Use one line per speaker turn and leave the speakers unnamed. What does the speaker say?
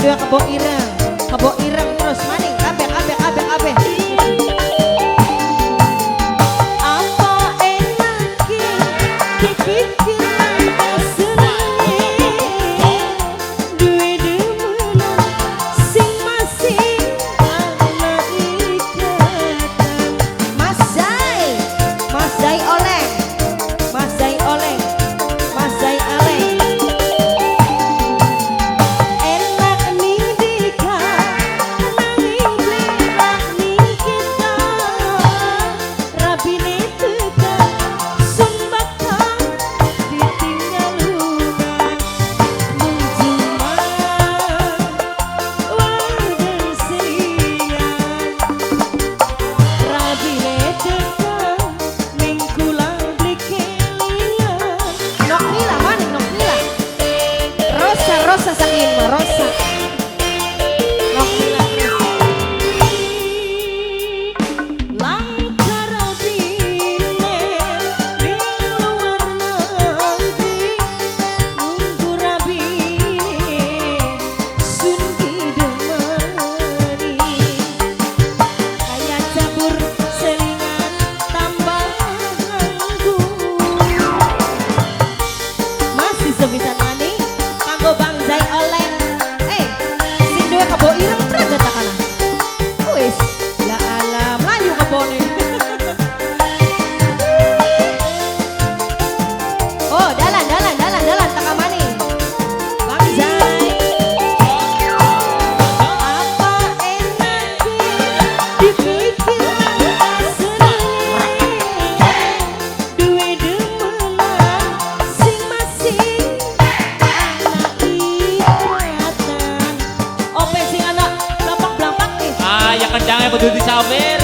dua kebo ireng terus maning kabeh. Apa enake dipikir asrane duwe demenan sing masing ana ikatan. Mas Zai oleh enak ning dika nanging blerak ning kita rabine tekan sun bakal ditinggal lunga mung cuma wadah seringan rabine tekan ning kula blik kelingan nok mila maning nok mila Rosa saking Rosa nok mila langkah rabine ning luar negeri nunggu rabine sun kidemani kaya cabur selingan tambah nganggung masih sebisan maning kanggo Bang Zai oleh sing duwe kebo ireng rada takana wis la alam layu kebone oh dalan taka maning Bang Zai apa enake dipikir asrane duwe demenan sing masing ana ikatan ope sing anak blampak nih
Ya kencangnya kudu disawer.